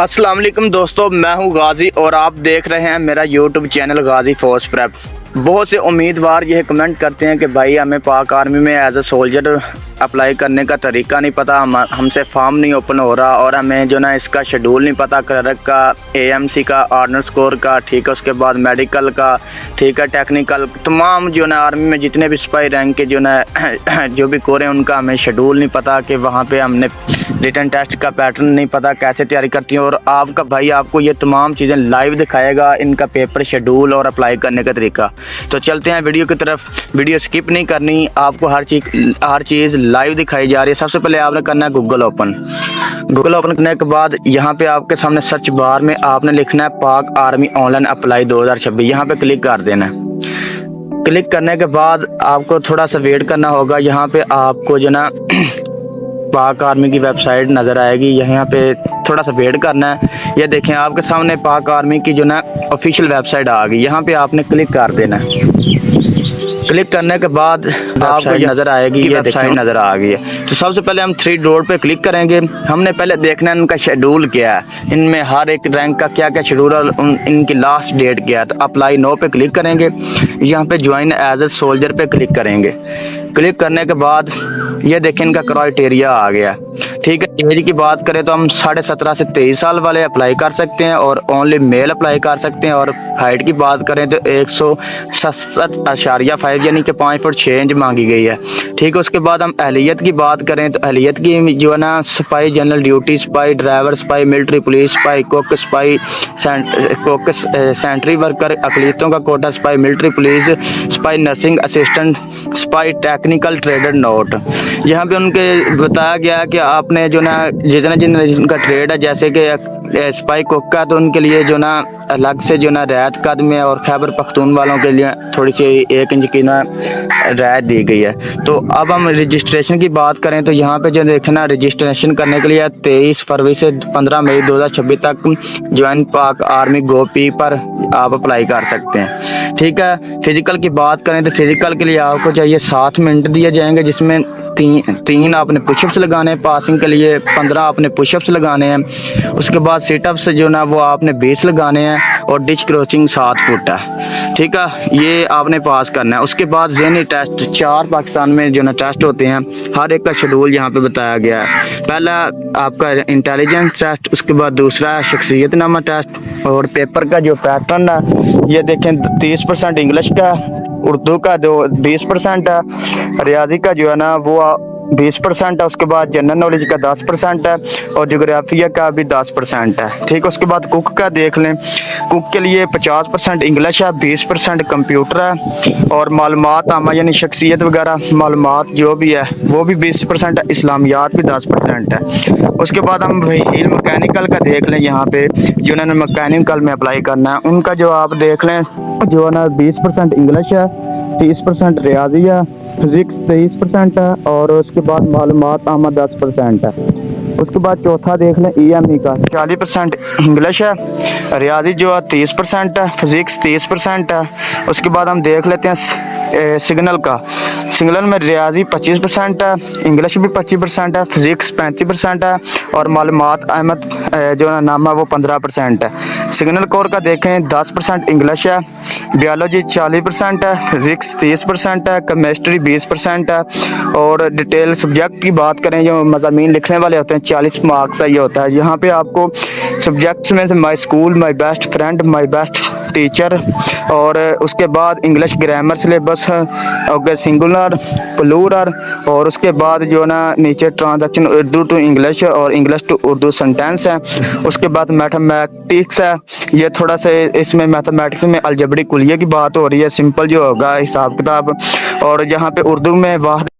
अस्सलाम वालेकुम दोस्तों, मैं हूं गाजी और आप देख रहे हैं मेरा यूट्यूब चैनल गाजी फोर्स प्रेप। बहुत से उम्मीदवार यह कमेंट करते हैं कि भाई हमें पाक आर्मी में एज ए सोल्जर अप्लाई करने का तरीका नहीं पता, हमसे फॉर्म नहीं ओपन हो रहा और हमें जो ना इसका शेड्यूल नहीं पता, क्लर्क का, एएमसी का, ऑनर स्कोर का, ठीक है, उसके बाद मेडिकल का, ठीक है, टेक्निकल, तमाम जो ना आर्मी में जितने भी सिपाही रैंक के जो ना जो भी कोर हैं उनका हमें शेड्यूल नहीं पता कि वहाँ पे हमने रिटन टेस्ट का पैटर्न नहीं पता कैसे तैयारी करती हैं। और आपका भाई आपको ये तमाम चीज़ें लाइव दिखाएगा, इनका पेपर शेड्यूल और अप्लाई करने का तरीका। तो चलते हैं वीडियो की तरफ, वीडियो स्किप नहीं करनी, आपको हर चीज़ लाइव दिखाई जा रही है। सबसे पहले आपने करना है गूगल ओपन करने के बाद यहाँ पे आपके सामने सर्च बार में आपने लिखना है पाक आर्मी ऑनलाइन अप्लाई 2026, यहाँ पे क्लिक कर देना है। क्लिक करने के बाद आपको थोड़ा सा वेट करना होगा। यहाँ पे आपको जो ना पाक आर्मी की वेबसाइट नज़र आएगी, यहाँ पे थोड़ा सा वेट करना है। ये देखें आपके सामने पाक आर्मी की जो ना ऑफिशियल वेबसाइट आ गई, यहाँ पे आपने क्लिक कर देना है। क्लिक करने के बाद आपको नज़र आएगी, ये वेबसाइट नज़र आ गई है। तो सबसे पहले हम 3 डॉट पे क्लिक करेंगे। हमने पहले देखना है इनका शेड्यूल क्या है, इनमें हर एक रैंक का क्या क्या शेड्यूल और इनकी लास्ट डेट क्या है। तो अप्लाई नो पे क्लिक करेंगे, यहाँ पे ज्वाइन एज ए सोल्जर पे क्लिक करेंगे। क्लिक करने के बाद ये देखें इनका क्राइटेरिया आ गया, ठीक है। एज की बात करें तो हम 17.5 से 23 साल वाले अप्लाई कर सकते हैं और ओनली मेल अप्लाई कर सकते हैं। और हाइट की बात करें तो 167.5 यानी कि 5 फुट 6 इंच मांगी गई है, ठीक है। उसके बाद हम अहलियत की बात करें तो अहलियत की जो है ना सिपाही जनरल ड्यूटी, सिपाही ड्राइवर, सिपाही मिलिट्री पुलिस, सिपाही कुक, सिपाही सेंट्री वर्कर, अकलीतों का कोटा, सिपाही मिलिट्री पुलिस, सिपाही नर्सिंग असिस्टेंट, सिपाही टेक्निकल ट्रेडर नोट। यहाँ पे उनके बताया गया कि आपने जो ना जिनका ट्रेड है, जैसे कि सिपाही कुक का, तो उनके लिए जो ना अलग से जो ना रियायत कद में, और खैबर पख्तून वालों के लिए थोड़ी सी 1 इंच की ना रियायत दी गई है। तो अब हम रजिस्ट्रेशन की बात करें तो यहाँ पे जो देखना रजिस्ट्रेशन करने के लिए 23 फरवरी से 15 मई 2026 तक ज्वाइन पाक आर्मी गोपी पर आप अप्लाई कर सकते हैं, ठीक है। फिजिकल की बात करें तो फिजिकल के लिए आपको चाहिए 7 मिनट दिए जाएंगे, जिसमें तीन आपने पुशअप्स लगाने हैं, पासिंग के लिए 15 आपने पुशअप्स लगाने हैं। उसके बाद सिटअप्स जो ना वो आपने 20 लगाने हैं और डिच क्रॉचिंग 7 फुट है, ठीक है, ये आपने पास करना है। उसके बाद ज़हनी टेस्ट 4 पाकिस्तान में जो ना टेस्ट होते हैं, हर एक का शेड्यूल यहाँ पे बताया गया है। पहला आपका इंटेलिजेंस टेस्ट, उसके बाद दूसरा है शख्सियतनामा टेस्ट, और पेपर का जो पैटर्न है ये देखें 30% इंग्लिश का, उर्दू का 20% है, रियाजी का जो है ना वो 20% है, उसके बाद जनरल नॉलेज का 10% है और जोग्राफिया का भी 10% है, ठीक है। उसके बाद कुक का देख लें, कुक के लिए 50% इंग्लिश है, 20% कंप्यूटर है और मालूमात आमा यानी शख्सियत वगैरह मालूमात जो भी है वो भी 20% है, इस्लामियात भी 10% है। उसके बाद हम व्हील मैकेनिकल का देख लें, यहाँ पे जिन्होंने मैकेनिकल में अप्लाई करना है उनका जो आप देख लें जो है ना 20% इंग्लिश है, 30% रियाजी है, फिजिक्स 23% है और उसके बाद मालूमात आमा 10% है। उसके बाद चौथा देख लें EME का 40% इंग्लिश है, रियाजी जो है 30% है, फिजिक्स 30% है। उसके बाद हम देख लेते हैं सिग्नल का, सिग्नल में रियाजी 25% है, इंग्लिश भी 25% है, फिजिक्स 35% है और मालूमात अहमद जो है नामा वो 15% है। सिग्नल कोर का देखें 10% इंग्लिश है, बायोलॉजी 40% है, फिजिक्स 30% है, केमिस्ट्री 20% है और डिटेल सब्जेक्ट की बात करें जो मज़ामीन लिखने वाले होते हैं 40 मार्क्स का ये होता है। यहाँ पे आपको सब्जेक्ट्स में से my school, my best friend, my best teacher और उसके बाद इंग्लिश ग्रामर सिलेबस और सिंगुलर प्लूरल और उसके बाद जो ना नीचे ट्रांजैक्शन उर्दू टू इंग्लिश और इंग्लिश टू उर्दू सेंटेंस है। उसके बाद मैथमेटिक्स है, ये थोड़ा सा इसमें मैथमेटिक्स में अलजबरी कुलिया की बात हो रही है, सिंपल जो होगा हिसाब किताब। और यहाँ पे उर्दू में वाहिद